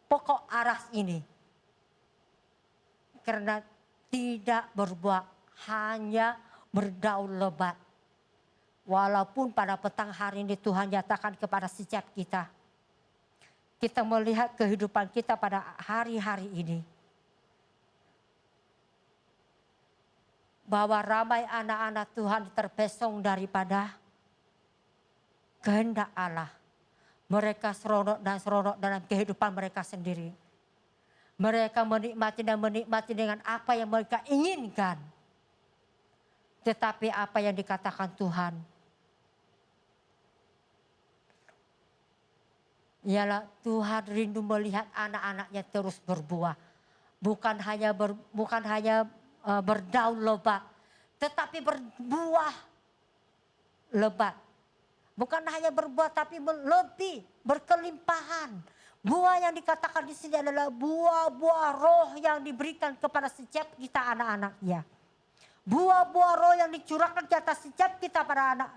pokok aras ini. Karena tidak berbuah, hanya berdaun lebat. Walaupun pada petang hari ini Tuhan nyatakan kepada setiap kita. Kita melihat kehidupan kita pada hari-hari ini. Bahwa ramai anak-anak Tuhan terpesong daripada kehendak Allah. Mereka seronok dalam kehidupan mereka sendiri. Mereka menikmati dengan apa yang mereka inginkan. Tetapi apa yang dikatakan Tuhan, ialah Tuhan rindu melihat anak-anaknya terus berbuah. Bukan hanya berdaun lebat, tetapi berbuah lebat. Bukan hanya berbuah tapi lebih berkelimpahan. Buah yang dikatakan di sini adalah buah-buah roh yang diberikan kepada setiap kita anak-anaknya. Buah-buah roh yang dicurahkan ke atas setiap kita pada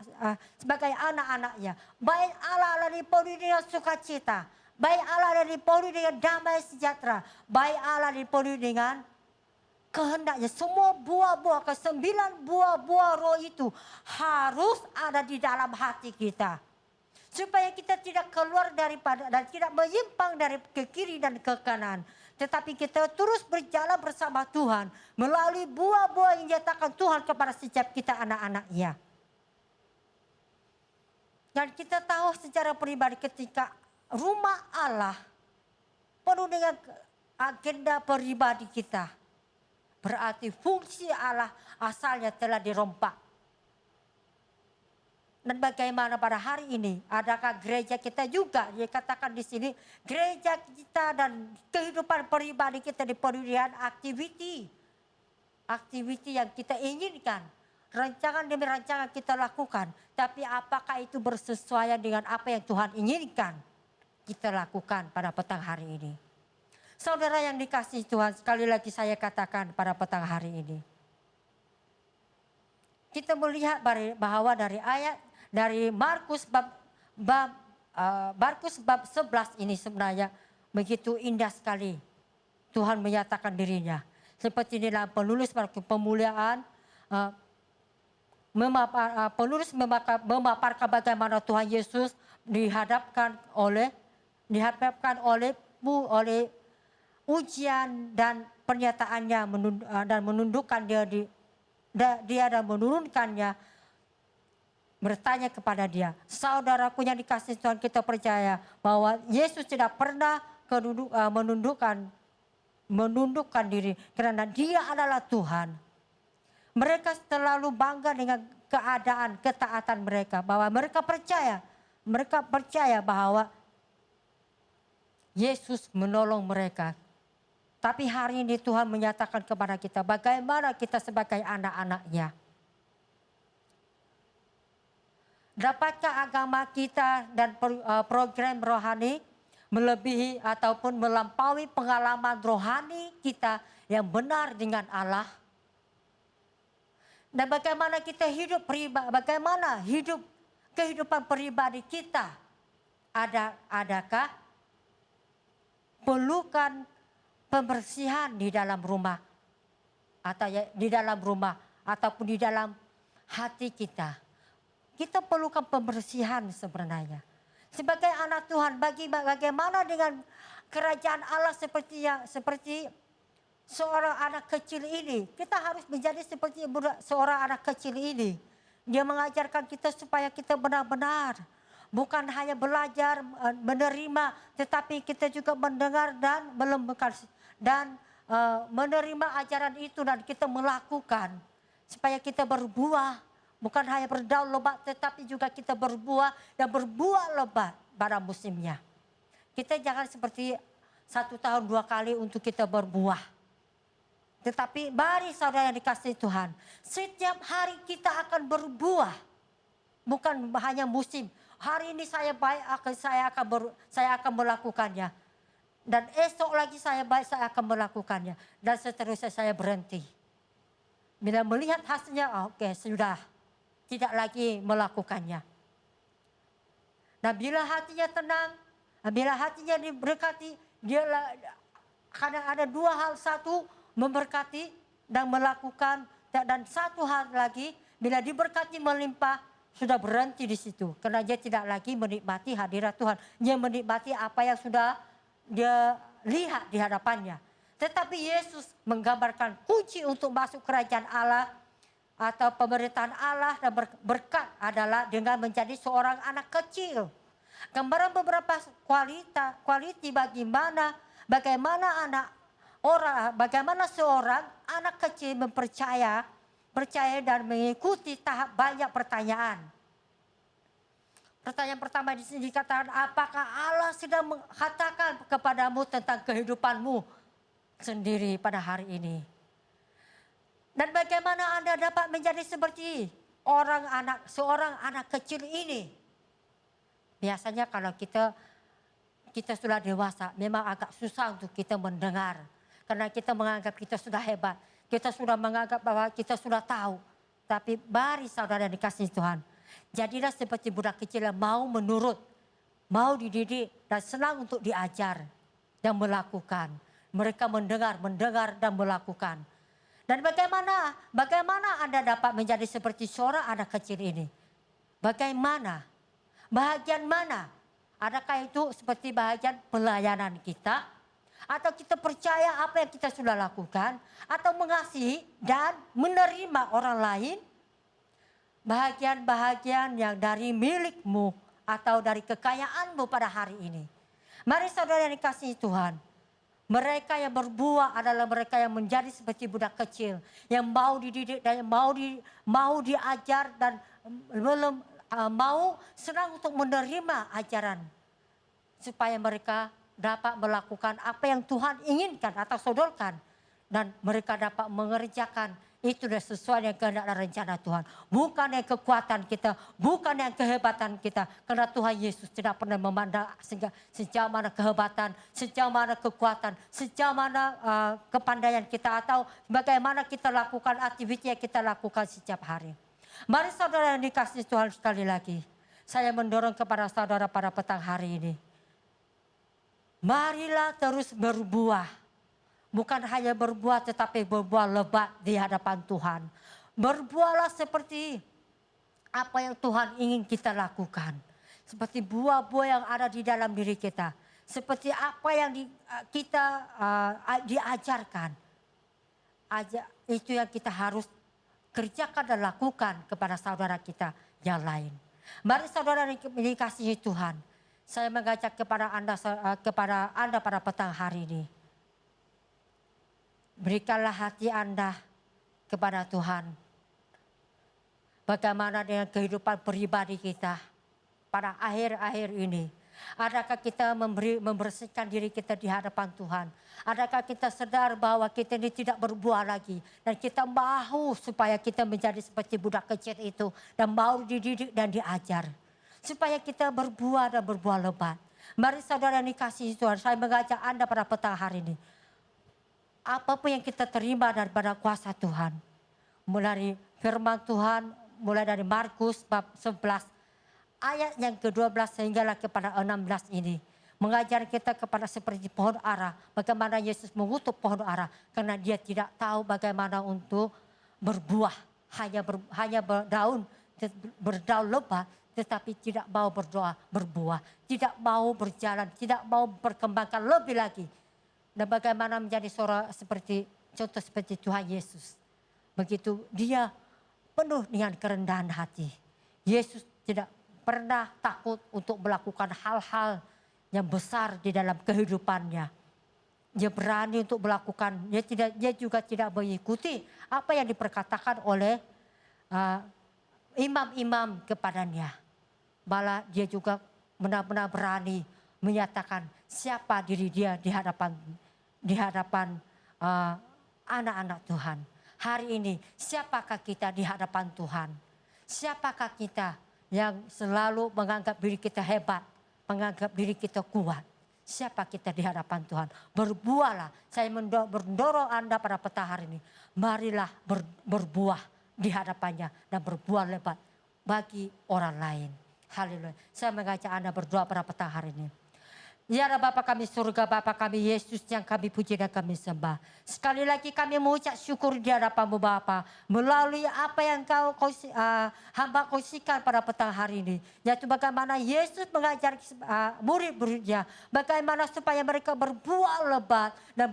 sebagai anak-anaknya. Baik Allah dipenuhi dengan sukacita. Baik Allah dipenuhi dengan damai sejahtera. Baik Allah dipenuhi dengan kehendaknya. Semua buah-buah, ke-9 buah-buah roh itu harus ada di dalam hati kita. Supaya kita tidak keluar daripada dan tidak menyimpang dari ke kiri dan ke kanan. Tetapi kita terus berjalan bersama Tuhan. Melalui buah-buah yang dinyatakan Tuhan kepada setiap kita anak-anaknya. Dan kita tahu secara pribadi ketika rumah Allah penuh dengan agenda pribadi kita. Berarti fungsi Allah asalnya telah dirompak. Dan bagaimana pada hari ini, adakah gereja kita juga, dikatakan di sini, gereja kita dan kehidupan pribadi kita dipenuhi dengan aktiviti yang kita inginkan, rancangan demi rancangan kita lakukan, tapi apakah itu bersesuaian dengan apa yang Tuhan inginkan kita lakukan pada petang hari ini. Saudara yang dikasihi Tuhan, sekali lagi saya katakan pada petang hari ini, kita melihat bahwa dari Markus bab 11 ini sebenarnya begitu indah sekali. Tuhan menyatakan dirinya. Seperti dalam penulis pemuliaan, penulis memaparkan bagaimana Tuhan Yesus dihadapkan oleh ujian dan pernyataannya dan menundukkan dia dan menurunkannya, bertanya kepada dia, saudaraku yang dikasihi Tuhan, kita percaya bahwa Yesus tidak pernah menundukkan diri karena dia adalah Tuhan. Mereka selalu bangga dengan keadaan ketaatan mereka, bahwa mereka percaya bahwa Yesus menolong mereka. Tapi hari ini Tuhan menyatakan kepada kita bagaimana kita sebagai anak-anak-Nya. Dapatkah agama kita dan program rohani melebihi ataupun melampaui pengalaman rohani kita yang benar dengan Allah? Dan bagaimana kita hidup kehidupan pribadi kita? Adakah pelukan pembersihan di dalam rumah ataupun di dalam hati kita? Kita perlukan pembersihan sebenarnya. Sebagai anak Tuhan, bagaimana dengan kerajaan Allah seperti seorang anak kecil ini? Kita harus menjadi seperti seorang anak kecil ini. Dia mengajarkan kita supaya kita benar-benar bukan hanya belajar menerima, tetapi kita juga mendengar dan menerima ajaran itu dan kita melakukan supaya kita berbuah, bukan hanya berdaun lebat tetapi juga kita berbuah dan berbuah lebat pada musimnya. Kita jangan seperti 1 tahun 2 kali untuk kita berbuah. Tetapi mari saudara yang dikasihi Tuhan, setiap hari kita akan berbuah. Bukan hanya musim. Hari ini saya baik, saya akan melakukannya. Dan esok lagi saya baik, saya akan melakukannya. Dan seterusnya saya berhenti. Bila melihat hasilnya, oke, sudah. Tidak lagi melakukannya. Nah, bila hatinya tenang, bila hatinya diberkati, kadang ada 2 hal. Satu, memberkati dan melakukan. Dan satu hal lagi, bila diberkati melimpah, sudah berhenti di situ. Karena dia tidak lagi menikmati hadirat Tuhan. Dia menikmati apa yang sudah dia lihat di hadapannya. Tetapi Yesus menggambarkan kunci untuk masuk kerajaan Allah atau pemerintahan Allah dan berkat adalah dengan menjadi seorang anak kecil. Gambaran beberapa kualiti bagaimana seorang anak kecil percaya dan mengikuti tahap banyak pertanyaan. Pertanyaan pertama di sini dikatakan, apakah Allah sedang mengatakan kepadamu tentang kehidupanmu sendiri pada hari ini? Dan bagaimana Anda dapat menjadi seperti seorang anak kecil ini? Biasanya kalau kita sudah dewasa, memang agak susah untuk kita mendengar. Karena kita menganggap kita sudah hebat. Kita sudah menganggap bahwa kita sudah tahu. Tapi mari saudara yang dikasihi Tuhan. Jadilah seperti budak kecil yang mau menurut. Mau dididik dan senang untuk diajar. Dan melakukan. Mereka mendengar dan melakukan. Dan bagaimana Anda dapat menjadi seperti seorang anak kecil ini? Bagaimana? Bahagian mana? Adakah itu seperti bahagian pelayanan kita? Atau kita percaya apa yang kita sudah lakukan? Atau mengasihi dan menerima orang lain? Bahagian-bahagian yang dari milikmu atau dari kekayaanmu pada hari ini. Mari saudara yang dikasihi Tuhan. Mereka yang berbuah adalah mereka yang menjadi seperti budak kecil. Yang mau dididik dan yang mau diajar dan mau senang untuk menerima ajaran. Supaya mereka dapat melakukan apa yang Tuhan inginkan atau sodorkan. Dan mereka dapat mengerjakan itu sudah sesuai dengan kehendak dan rencana Tuhan. Bukan yang kekuatan kita, bukan yang kehebatan kita. Karena Tuhan Yesus tidak pernah memandang sejauh mana kehebatan, sejauh mana kekuatan, sejauh mana kepandaian kita. Atau bagaimana kita lakukan aktivitas yang kita lakukan setiap hari. Mari saudara yang dikasihi Tuhan sekali lagi. Saya mendorong kepada saudara pada petang hari ini. Marilah terus berbuah. Bukan hanya berbuah tetapi berbuah lebat di hadapan Tuhan. Berbuahlah seperti apa yang Tuhan ingin kita lakukan. Seperti buah-buah yang ada di dalam diri kita. Seperti apa yang kita diajarkan. Itu yang kita harus kerjakan dan lakukan kepada saudara kita yang lain. Mari saudara dikasihi Tuhan. Saya mengajak kepada Anda pada petang hari ini. Berikanlah hati Anda kepada Tuhan. Bagaimana dengan kehidupan pribadi kita pada akhir-akhir ini? Adakah kita membersihkan diri kita di hadapan Tuhan? Adakah kita sadar bahwa kita ini tidak berbuah lagi? Dan kita mau supaya kita menjadi seperti budak kecil itu. Dan mau dididik dan diajar. Supaya kita berbuah dan berbuah lebat. Mari saudara yang dikasihi Tuhan, saya mengajak Anda pada petang hari ini. Apapun yang kita terima daripada kuasa Tuhan. Mulai firman Tuhan, mulai dari Markus bab 11. Ayat yang ke-12 sehinggalah kepada 16 ini. Mengajar kita kepada seperti pohon ara. Bagaimana Yesus mengutuk pohon ara. Karena dia tidak tahu bagaimana untuk berbuah. Hanya berdaun lebat. Tetapi tidak mau berbuah. Tidak mau berjalan. Tidak mau berkembangkan lebih lagi. Dan bagaimana menjadi contoh seperti Tuhan Yesus. Begitu dia penuh dengan kerendahan hati. Yesus tidak pernah takut untuk melakukan hal-hal yang besar di dalam kehidupannya. Dia berani untuk melakukan, dia juga tidak mengikuti apa yang diperkatakan oleh imam-imam kepadanya. Malah dia juga benar-benar berani menyatakan siapa diri dia di hadapan anak-anak Tuhan. Hari ini siapakah kita di hadapan Tuhan? Siapakah kita yang selalu menganggap diri kita hebat, menganggap diri kita kuat? Siapa kita di hadapan Tuhan? Berbuahlah. Saya mendorong Anda pada petang hari ini. Marilah berbuah di hadapannya dan berbuah lebat bagi orang lain. Haleluya. Saya mengajak Anda berdoa pada petang hari ini. Ya Bapa kami surga, Bapa kami Yesus yang kami puji dan kami sembah. Sekali lagi kami mengucap syukur di hadapan-Mu Bapa. Melalui apa yang hamba kongsikan pada petang hari ini. Yaitu bagaimana Yesus mengajar murid-muridnya. Bagaimana supaya mereka berbuah lebat. Dan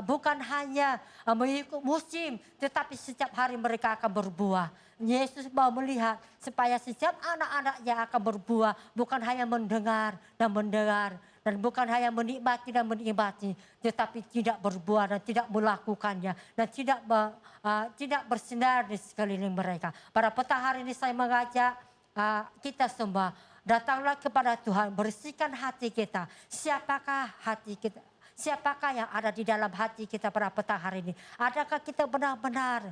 bukan hanya mengikut musim. Tetapi setiap hari mereka akan berbuah. Yesus mau melihat supaya setiap anak-anaknya akan berbuah. Bukan hanya mendengar dan mendengar. Dan bukan hanya menikmati dan menikmati, tetapi tidak berbuah dan tidak melakukannya. Dan tidak bersinar di sekeliling mereka. Pada petang hari ini saya mengajak kita semua, datanglah kepada Tuhan, bersihkan hati kita. Siapakah hati kita? Siapakah yang ada di dalam hati kita pada petang hari ini? Adakah kita benar-benar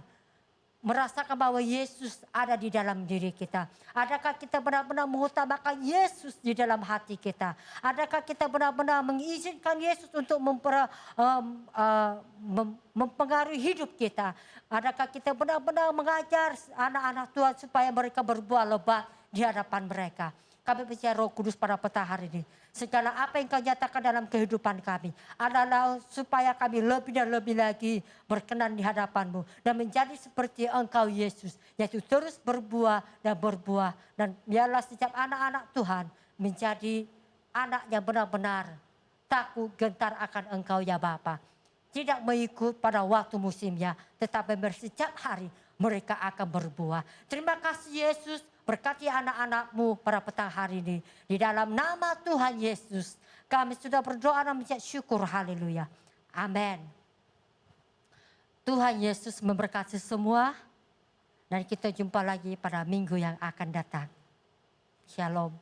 merasakan bahwa Yesus ada di dalam diri kita? Adakah kita benar-benar mengutamakan Yesus di dalam hati kita? Adakah kita benar-benar mengizinkan Yesus untuk mempengaruhi hidup kita? Adakah kita benar-benar mengajar anak-anak Tuhan supaya mereka berbuah lebat di hadapan mereka? Kami percaya Roh Kudus pada petang hari ini. Segala apa yang Kau nyatakan dalam kehidupan kami adalah supaya kami lebih dan lebih lagi berkenan di hadapan-Mu. Dan menjadi seperti Engkau Yesus. Yaitu terus berbuah dan berbuah. Dan biarlah setiap anak-anak Tuhan menjadi anak yang benar-benar takut gentar akan Engkau ya Bapa. Tidak mengikut pada waktu musimnya. Tetapi setiap hari mereka akan berbuah. Terima kasih Yesus. Berkati anak-anak-Mu pada petang hari ini. Di dalam nama Tuhan Yesus. Kami sudah berdoa dan mengucap syukur. Haleluya. Amin. Tuhan Yesus memberkati semua. Dan kita jumpa lagi pada minggu yang akan datang. Shalom.